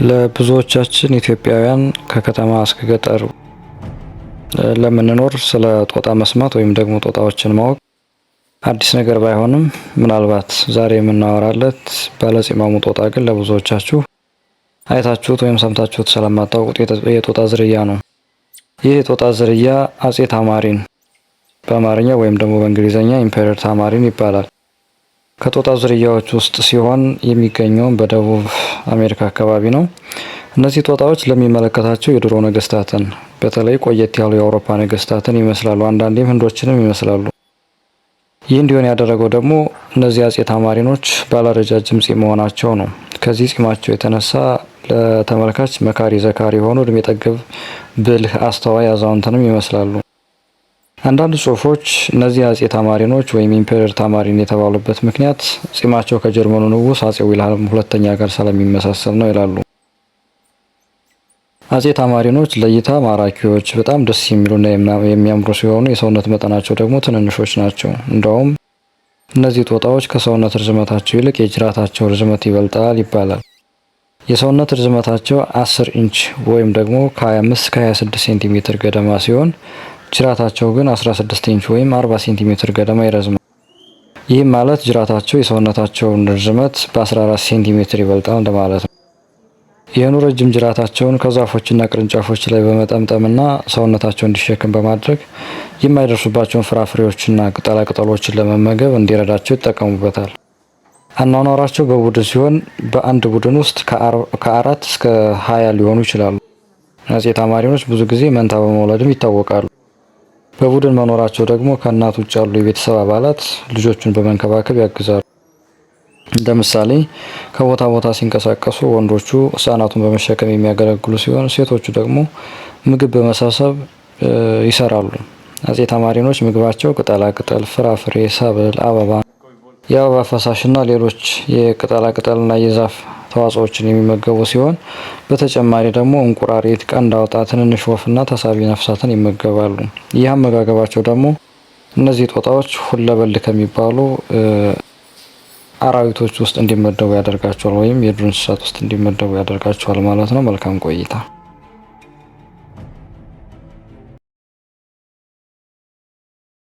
ለብዙዎቻችን ኢትዮጵያውያን ከከተማ እስከ ገጠር ለምንኖር ስለ ጦጣ መስማት ወይም ደግሞ ጦጣዎችን ማወቅ አዲስ ነገር ባይሆንም ምናልባት ዛሬ የምናወራለት ባለጺማሙ ጦጣ ግን ለብዙዎቻችሁ አይታችሁት ወይም ሰምታችሁት ስለማታውቁት የጦጣ ዝርያ ነው። ይህ የጦጣ ዝርያ አጼ ታማሪን በአማርኛ ወይም ደግሞ በእንግሊዝኛ ኢምፔረር ታማሪን ይባላል። ከጦጣ ዝርያዎች ውስጥ ሲሆን የሚገኘውን በደቡብ አሜሪካ አካባቢ ነው። እነዚህ ጦጣዎች ለሚመለከታቸው የድሮ ነገስታትን በተለይ ቆየት ያሉ የአውሮፓ ነገስታትን ይመስላሉ። አንዳንዴም ህንዶችንም ይመስላሉ። ይህ እንዲሆን ያደረገው ደግሞ እነዚህ አጼ ታማሪኖች ባለረጃጅም ጺም መሆናቸው ነው። ከዚህ ጺማቸው የተነሳ ለተመልካች መካሪ ዘካሪ የሆኑ እድሜ ጠገብ ብልህ አስተዋይ አዛውንትንም ይመስላሉ። አንዳንድ ጽሁፎች እነዚህ አጼ ታማሪኖች ወይም ኢምፔረር ታማሪን የተባሉበት ምክንያት ጺማቸው ከጀርመኑ ንጉስ አጼ ዊልሃልም ሁለተኛ ጋር ስለሚመሳሰል ነው ይላሉ። አጼ ታማሪኖች ለእይታ ማራኪዎች፣ በጣም ደስ የሚሉና የሚያምሩ ሲሆኑ የሰውነት መጠናቸው ደግሞ ትንንሾች ናቸው። እንደውም እነዚህ ጦጣዎች ከሰውነት ርዝመታቸው ይልቅ የጅራታቸው ርዝመት ይበልጣል ይባላል። የሰውነት ርዝመታቸው 10 ኢንች ወይም ደግሞ ከ25 እስከ 26 ሴንቲሜትር ገደማ ሲሆን ጅራታቸው ግን 16 ኢንች ወይም 40 ሴንቲሜትር ገደማ ይረዝማል። ይህም ማለት ጅራታቸው የሰውነታቸውን ርዝመት በ14 ሴንቲሜትር ይበልጣል እንደማለት ነው። ይህኑ ረጅም ጅራታቸውን ከዛፎችና ቅርንጫፎች ላይ በመጠምጠምና ሰውነታቸው እንዲሸክም በማድረግ የማይደርሱባቸውን ፍራፍሬዎችና ቅጠላቅጠሎችን ለመመገብ እንዲረዳቸው ይጠቀሙበታል። አኗኗራቸው በቡድን ሲሆን በአንድ ቡድን ውስጥ ከ4 እስከ 20 ሊሆኑ ይችላሉ። አጼ ታማሪኖች ብዙ ጊዜ መንታ በመውለድም ይታወቃሉ። በቡድን መኖራቸው ደግሞ ከእናት ውጭ ያሉ የቤተሰብ አባላት ልጆቹን በመንከባከብ ያግዛሉ። እንደ ምሳሌ ከቦታ ቦታ ሲንቀሳቀሱ ወንዶቹ ህጻናቱን በመሸከም የሚያገለግሉ ሲሆን ሴቶቹ ደግሞ ምግብ በመሰብሰብ ይሰራሉ። አጼ ታማሪኖች ምግባቸው ቅጠላቅጠል፣ ፍራፍሬ፣ ሰብል፣ አበባ፣ የአበባ ፈሳሽና ሌሎች የቅጠላቅጠልና የዛፍ ተዋጽኦችን የሚመገቡ ሲሆን በተጨማሪ ደግሞ እንቁራሪት፣ ቀንድ አውጣ፣ ትንንሽ ወፍና ተሳቢ ነፍሳትን ይመገባሉ። ይህ አመጋገባቸው ደግሞ እነዚህ ጦጣዎች ሁለበል ከሚባሉ አራዊቶች ውስጥ እንዲመደቡ ያደርጋቸዋል ወይም የዱር እንስሳት ውስጥ እንዲመደቡ ያደርጋቸዋል ማለት ነው። መልካም ቆይታ።